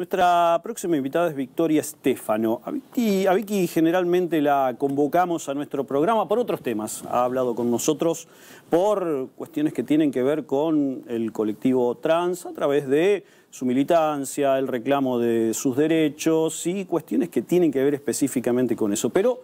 Nuestra próxima invitada es Victoria Stefano. A Vicky generalmente la convocamos a nuestro programa por otros temas. Ha hablado con nosotros por cuestiones que tienen que ver con el colectivo trans a través de su militancia, el reclamo de sus derechos y cuestiones que tienen que ver específicamente con eso. Pero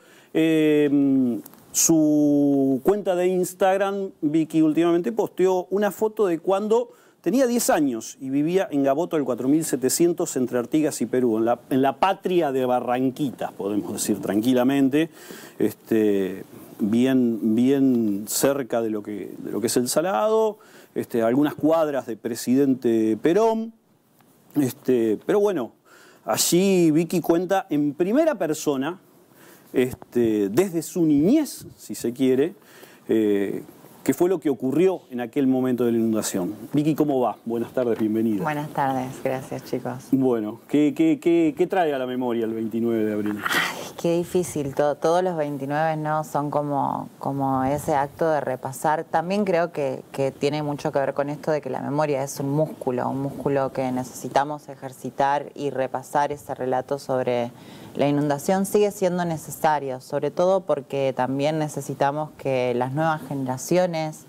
su cuenta de Instagram, Vicky, últimamente posteó una foto de cuando tenía 10 años y vivía en Gaboto del 4700 entre Artigas y Perú, en la patria de Barranquitas, podemos decir tranquilamente, bien cerca de lo que es el Salado, algunas cuadras de Presidente Perón. Pero bueno, allí Vicky cuenta en primera persona, desde su niñez, si se quiere, qué fue lo que ocurrió en aquel momento de la inundación. Vicky, ¿cómo va? Buenas tardes, bienvenida. Buenas tardes, gracias chicos. Bueno, ¿qué trae a la memoria el 29 de abril? Ay, qué difícil, todos los 29 no son como ese acto de repasar. También creo que tiene mucho que ver con esto de que la memoria es un músculo que necesitamos ejercitar, y repasar ese relato sobre la inundación sigue siendo necesario, sobre todo porque también necesitamos que las nuevas generaciones,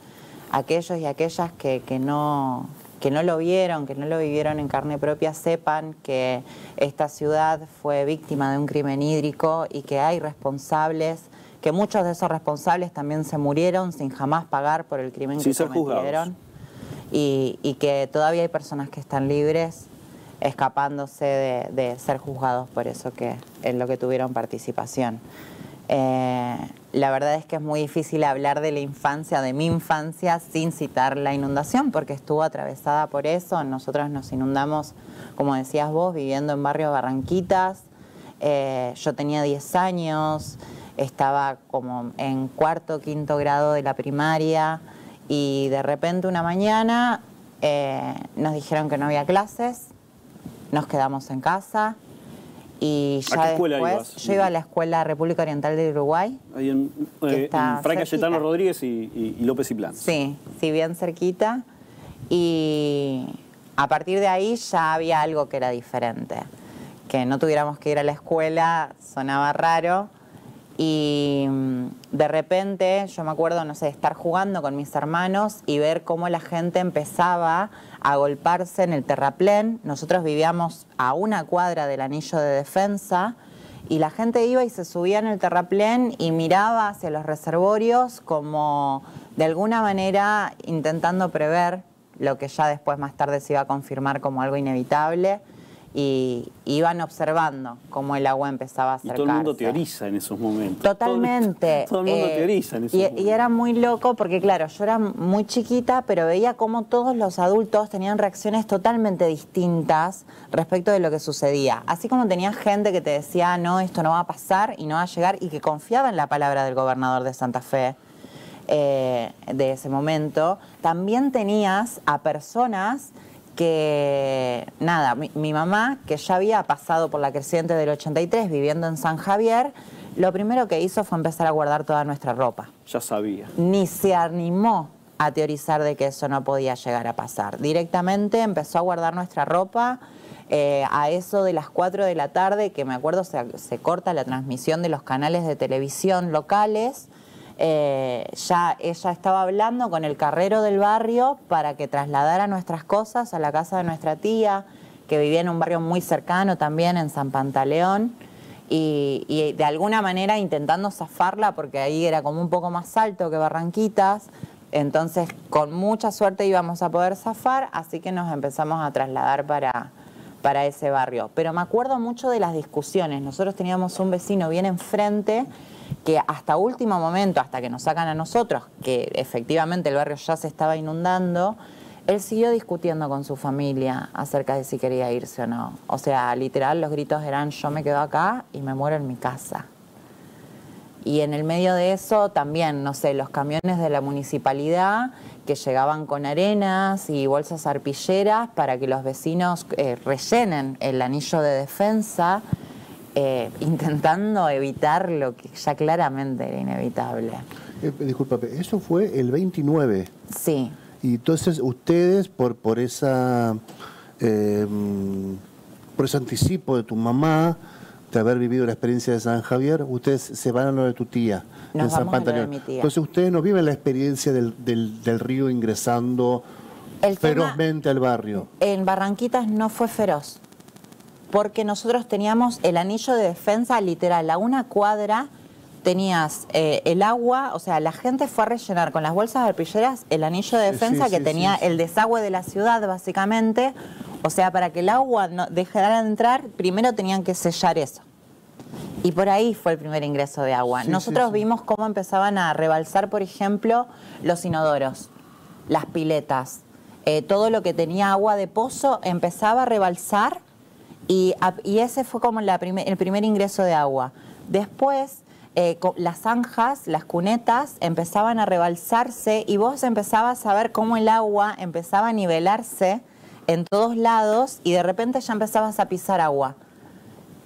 aquellos y aquellas que no lo vivieron en carne propia, sepan que esta ciudad fue víctima de un crimen hídrico y que hay responsables, que muchos de esos responsables también se murieron sin jamás pagar por el crimen que cometieron, y que todavía hay personas que están libres, escapándose de ser juzgados por eso en lo que tuvieron participación. La verdad es que es muy difícil hablar de la infancia, de mi infancia, sin citar la inundación, porque estuvo atravesada por eso. Nosotros nos inundamos, como decías vos, viviendo en barrio Barranquitas. Yo tenía 10 años, estaba como en cuarto, quinto grado de la primaria, y de repente una mañana nos dijeron que no había clases, nos quedamos en casa. Y ya ¿A qué escuela ibas? Yo iba a la Escuela República Oriental de Uruguay. Ahí en Fray Cayetano Rodríguez y López y Plan. Sí, bien cerquita. Y a partir de ahí ya había algo que era diferente. Que no tuviéramos que ir a la escuela sonaba raro. Y de repente, yo me acuerdo, no sé, estar jugando con mis hermanos y ver cómo la gente empezaba a agolparse en el terraplén. Nosotros vivíamos a una cuadra del anillo de defensa y la gente iba y se subía en el terraplén y miraba hacia los reservorios como de alguna manera intentando prever lo que ya después más tarde se iba a confirmar como algo inevitable. Y iban observando cómo el agua empezaba a acercarse. Y todo el mundo teoriza en esos momentos. Totalmente. Todo el mundo teoriza en esos momentos. Y era muy loco porque, claro, yo era muy chiquita, pero veía cómo todos los adultos tenían reacciones totalmente distintas respecto de lo que sucedía. Así como tenía gente que te decía, no, esto no va a pasar y no va a llegar, y que confiaba en la palabra del gobernador de Santa Fe de ese momento, también tenías a personas que, nada, mi mamá, que ya había pasado por la creciente del 83 viviendo en San Javier, lo primero que hizo fue empezar a guardar toda nuestra ropa. Ya sabía. Ni se animó a teorizar de que eso no podía llegar a pasar. Directamente empezó a guardar nuestra ropa. A eso de las 4 de la tarde, que me acuerdo se corta la transmisión de los canales de televisión locales. Ya ella estaba hablando con el carrero del barrio para que trasladara nuestras cosas a la casa de nuestra tía, que vivía en un barrio muy cercano también, en San Pantaleón, y de alguna manera intentando zafarla, porque ahí era como un poco más alto que Barranquitas. Entonces con mucha suerte íbamos a poder zafar, así que nos empezamos a trasladar para ese barrio. Pero me acuerdo mucho de las discusiones. Nosotros teníamos un vecino bien enfrente que hasta último momento, hasta que nos sacan a nosotros, que efectivamente el barrio ya se estaba inundando, él siguió discutiendo con su familia acerca de si quería irse o no. O sea, literal, los gritos eran, yo me quedo acá y me muero en mi casa. Y en el medio de eso también, no sé, los camiones de la municipalidad que llegaban con arenas y bolsas arpilleras para que los vecinos rellenen el anillo de defensa, intentando evitar lo que ya claramente era inevitable. Discúlpame, eso fue el 29. Sí. Y entonces ustedes, por esa por ese anticipo de tu mamá, de haber vivido la experiencia de San Javier, ustedes se van a lo de tu tía, Nos en San vamos a lo de Pantaleón. mi tía. Entonces ustedes no viven la experiencia del río ingresando El tema- ferozmente al barrio. En Barranquitas no fue feroz, porque nosotros teníamos el anillo de defensa literal, a una cuadra tenías el agua, o sea, la gente fue a rellenar con las bolsas arpilleras el anillo de defensa Sí, que sí, tenía sí. el desagüe de la ciudad, básicamente. O sea, para que el agua no dejara de entrar, primero tenían que sellar eso. Y por ahí fue el primer ingreso de agua. Sí, Nosotros sí, sí. vimos cómo empezaban a rebalsar, por ejemplo, los inodoros, las piletas, todo lo que tenía agua de pozo empezaba a rebalsar y ese fue como el primer ingreso de agua. Después, las zanjas, las cunetas empezaban a rebalsarse y vos empezabas a ver cómo el agua empezaba a nivelarse en todos lados y de repente ya empezabas a pisar agua.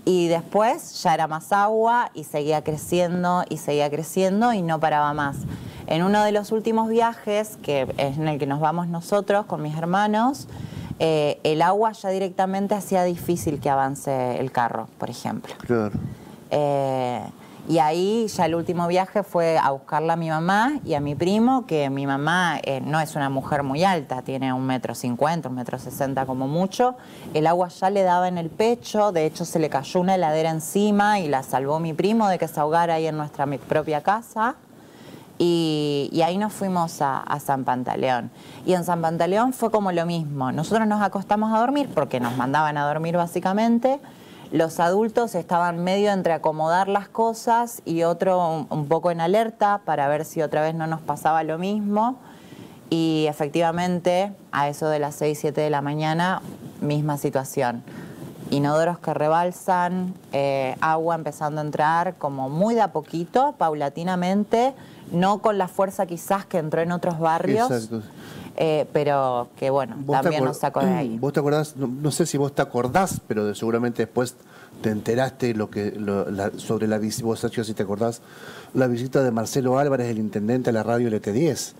Y después ya era más agua y seguía creciendo y no paraba más. En uno de los últimos viajes, que es en el que nos vamos nosotros con mis hermanos, el agua ya directamente hacía difícil que avance el carro, por ejemplo. Claro. Y ahí ya el último viaje fue a buscarla a mi mamá y a mi primo, que mi mamá no es una mujer muy alta, tiene 1,50 m, 1,60 m como mucho. El agua ya le daba en el pecho, de hecho se le cayó una heladera encima y la salvó mi primo de que se ahogara ahí en nuestra propia casa. Y ahí nos fuimos a San Pantaleón. Y en San Pantaleón fue como lo mismo. Nosotros nos acostamos a dormir porque nos mandaban a dormir básicamente. Los adultos estaban medio entre acomodar las cosas y otro un poco en alerta para ver si otra vez no nos pasaba lo mismo. Y efectivamente, a eso de las 6, 7 de la mañana, misma situación. Inodoros que rebalsan, agua empezando a entrar como muy de a poquito, paulatinamente, no con la fuerza quizás que entró en otros barrios. Exacto. Pero que bueno, también nos sacó de ahí. ¿Vos te acordás? No sé si vos te acordás, pero seguramente después te enteraste sobre la visita, vos Sergio, si te acordás, la visita de Marcelo Álvarez, el intendente a la radio LT10.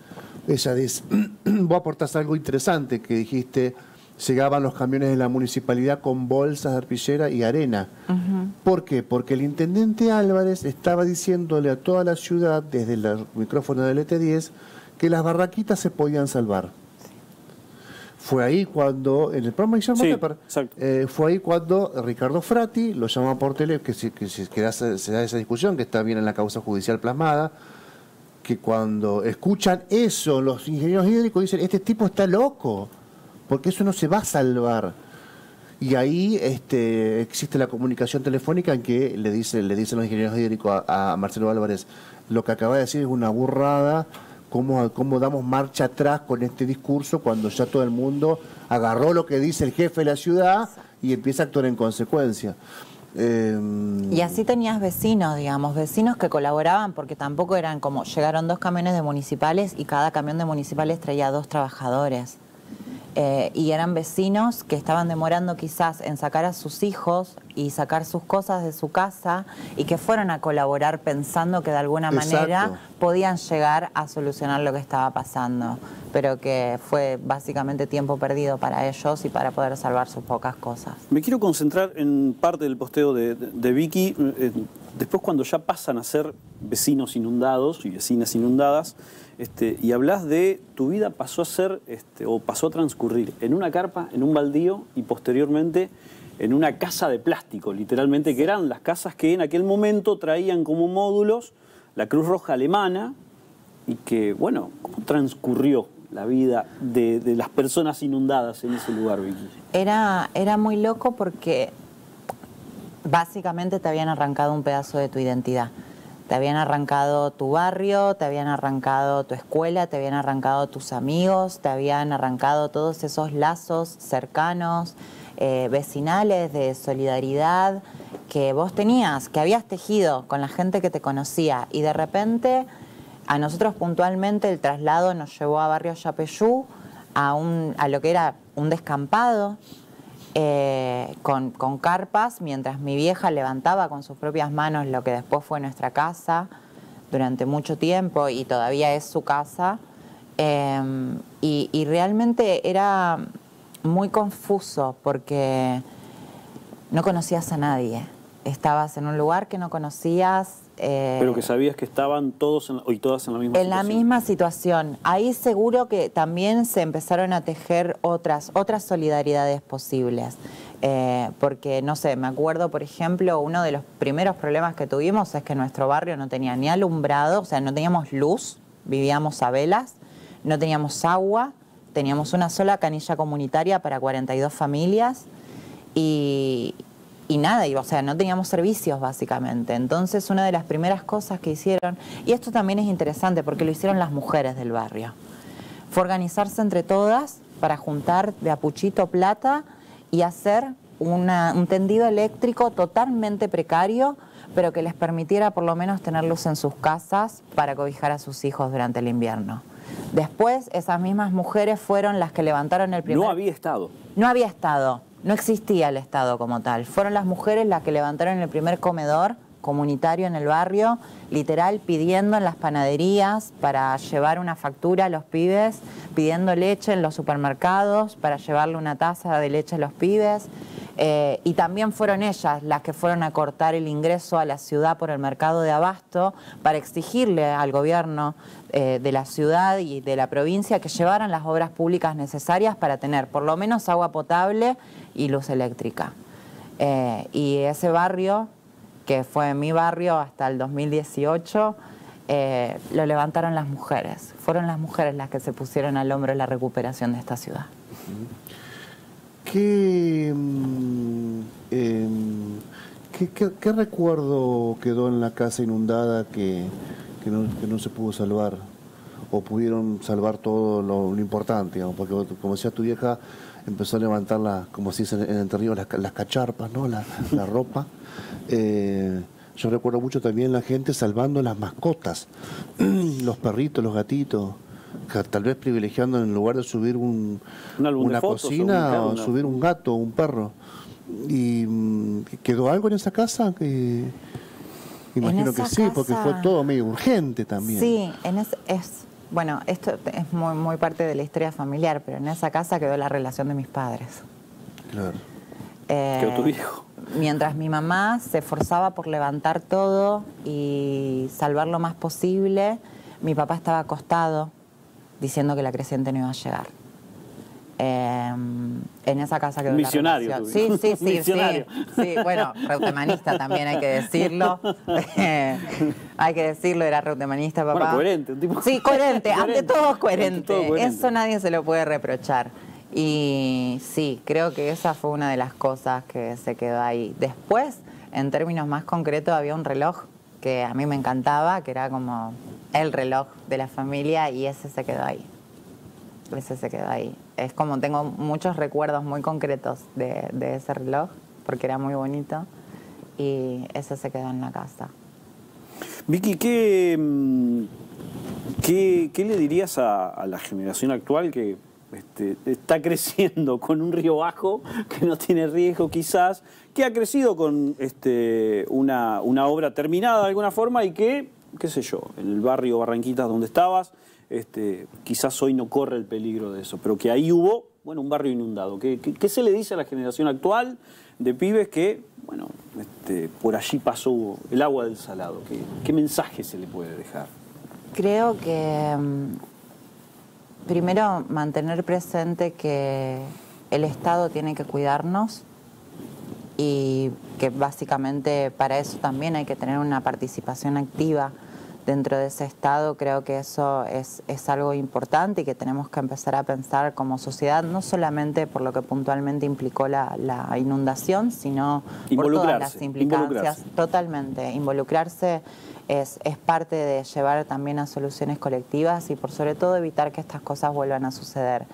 Ella dice, vos aportás algo interesante, que dijiste, llegaban los camiones de la municipalidad con bolsas de arpillera y arena. ¿Por qué? Porque el intendente Álvarez estaba diciéndole a toda la ciudad, desde el micrófono del LT10, que las barraquitas se podían salvar. Fue ahí cuando, en el programa de Guillermo Tepper, fue ahí cuando Ricardo Frati lo llama por teléfono, se da esa discusión, que está bien en la causa judicial plasmada, que cuando escuchan eso, los ingenieros hídricos dicen, este tipo está loco, porque eso no se va a salvar. Y ahí existe la comunicación telefónica en que le dicen los ingenieros hídricos a Marcelo Álvarez, lo que acaba de decir es una burrada. ¿Cómo damos marcha atrás con este discurso cuando ya todo el mundo agarró lo que dice el jefe de la ciudad y empieza a actuar en consecuencia? Y así tenías vecinos, digamos, vecinos que colaboraban porque tampoco eran como, llegaron 2 camiones de municipales y cada camión de municipales traía 2 trabajadores. Y eran vecinos que estaban demorando quizás en sacar a sus hijos y sacar sus cosas de su casa y que fueron a colaborar pensando que de alguna manera podían llegar a solucionar lo que estaba pasando, pero que fue básicamente tiempo perdido para ellos y para poder salvar sus pocas cosas. Me quiero concentrar en parte del posteo de Vicky. Después, cuando ya pasan a ser vecinos inundados y vecinas inundadas, y hablas de tu vida pasó a ser, o pasó a transcurrir en una carpa, en un baldío y posteriormente en una casa de plástico, literalmente, que eran las casas que en aquel momento traían como módulos la Cruz Roja Alemana y que, bueno, ¿cómo transcurrió la vida de las personas inundadas en ese lugar, Vicky? Era muy loco porque básicamente te habían arrancado un pedazo de tu identidad. Te habían arrancado tu barrio, te habían arrancado tu escuela, te habían arrancado tus amigos, te habían arrancado todos esos lazos cercanos, vecinales, de solidaridad que vos tenías, que habías tejido con la gente que te conocía. Y de repente, a nosotros puntualmente el traslado nos llevó a Barrio Yapeyú, a lo que era un descampado, con carpas, mientras mi vieja levantaba con sus propias manos lo que después fue nuestra casa durante mucho tiempo y todavía es su casa. Y realmente era muy confuso porque no conocías a nadie. Estabas en un lugar que no conocías. Pero que sabías que estaban todos y todas en la misma situación. En la misma situación. Ahí seguro que también se empezaron a tejer otras solidaridades posibles. Porque, no sé, me acuerdo, por ejemplo, uno de los primeros problemas que tuvimos es que nuestro barrio no tenía ni alumbrado, o sea, no teníamos luz, vivíamos a velas, no teníamos agua, teníamos una sola canilla comunitaria para 42 familias y nada, o sea, no teníamos servicios básicamente. Entonces, una de las primeras cosas que hicieron, y esto también es interesante porque lo hicieron las mujeres del barrio, fue organizarse entre todas para juntar de a puchito plata y hacer un tendido eléctrico totalmente precario, pero que les permitiera por lo menos tener luz en sus casas para cobijar a sus hijos durante el invierno. Después, esas mismas mujeres fueron las que levantaron el primer... No había Estado. No había Estado. No existía el Estado como tal. Fueron las mujeres las que levantaron el primer comedor comunitario en el barrio, literal pidiendo en las panaderías para llevar una factura a los pibes, pidiendo leche en los supermercados para llevarle una taza de leche a los pibes. Y también fueron ellas las que fueron a cortar el ingreso a la ciudad por el mercado de abasto para exigirle al gobierno de la ciudad y de la provincia que llevaran las obras públicas necesarias para tener por lo menos agua potable y luz eléctrica. Y ese barrio, que fue mi barrio hasta el 2018, lo levantaron las mujeres. Fueron las mujeres las que se pusieron al hombro la recuperación de esta ciudad. ¿Qué recuerdo quedó en la casa inundada que no se pudo salvar? ¿O pudieron salvar todo lo importante? Digamos, porque, como decía tu vieja, empezó a levantar, como se dice en Entre Ríos, las cacharpas, ¿no? la ropa. Yo recuerdo mucho también la gente salvando las mascotas, los perritos, los gatitos, tal vez privilegiando en lugar de subir una cocina o subir un gato o un perro. ¿Y quedó algo en esa casa? Imagino que sí, porque fue todo medio urgente también. Sí, bueno, esto es muy parte de la historia familiar, pero en esa casa quedó la relación de mis padres. Claro. Quedó tu hijo. Mientras mi mamá se esforzaba por levantar todo y salvar lo más posible, mi papá estaba acostado diciendo que la creciente no iba a llegar. En esa casa quedó misionario, la relación. Sí, misionario. Sí, bueno, reutemanista también hay que decirlo. Hay que decirlo, era reutemanista, papá. Bueno, coherente. Un tipo... Sí, coherente, ante todo coherente. Ante todo coherente. Eso nadie se lo puede reprochar. Y sí, creo que esa fue una de las cosas que se quedó ahí. Después, en términos más concretos, había un reloj que a mí me encantaba, que era como el reloj de la familia, y ese se quedó ahí. Ese se quedó ahí. Es como tengo muchos recuerdos muy concretos de ese reloj, porque era muy bonito, y ese se quedó en la casa. Vicky, ¿qué le dirías a la generación actual que está creciendo con un río bajo, que no tiene riesgo quizás, que ha crecido con una obra terminada de alguna forma y que, qué sé yo, en el barrio Barranquitas donde estabas, quizás hoy no corre el peligro de eso, pero que ahí hubo, bueno, un barrio inundado? ¿Qué se le dice a la generación actual de pibes que, bueno, por allí pasó el agua del Salado? ¿Qué mensaje se le puede dejar? Creo que primero mantener presente que el Estado tiene que cuidarnos y que básicamente para eso también hay que tener una participación activa dentro de ese Estado. Creo que eso es algo importante y que tenemos que empezar a pensar como sociedad, no solamente por lo que puntualmente implicó la inundación, sino por todas las implicancias. Totalmente. Involucrarse es parte de llevar también a soluciones colectivas y por sobre todo evitar que estas cosas vuelvan a suceder.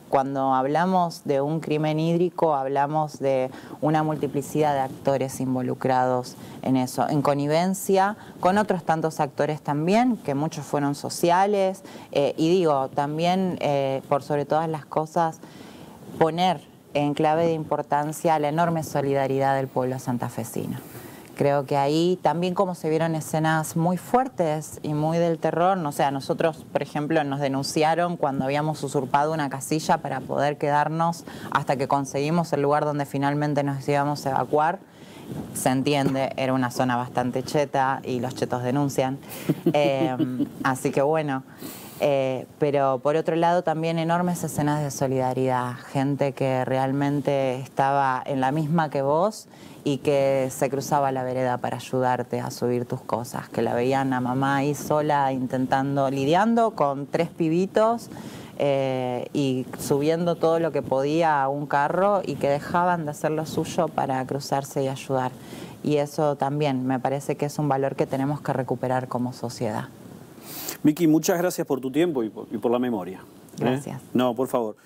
Cuando hablamos de un crimen hídrico, hablamos de una multiplicidad de actores involucrados en eso, en connivencia con otros tantos actores también, que muchos fueron sociales, y digo, también, por sobre todas las cosas, poner en clave de importancia la enorme solidaridad del pueblo santafesino, Creo que ahí también como se vieron escenas muy fuertes y muy del terror, no sé, a nosotros, por ejemplo, nos denunciaron cuando habíamos usurpado una casilla para poder quedarnos hasta que conseguimos el lugar donde finalmente nos íbamos a evacuar. Se entiende, era una zona bastante cheta y los chetos denuncian. Así que bueno, pero por otro lado también enormes escenas de solidaridad, gente que realmente estaba en la misma que vos y que se cruzaba la vereda para ayudarte a subir tus cosas, que la veían a mamá ahí sola intentando, lidiando con 3 pibitos y subiendo todo lo que podía a un carro y que dejaban de hacer lo suyo para cruzarse y ayudar. Y eso también me parece que es un valor que tenemos que recuperar como sociedad. Vicky, muchas gracias por tu tiempo y por la memoria. Gracias. No, por favor.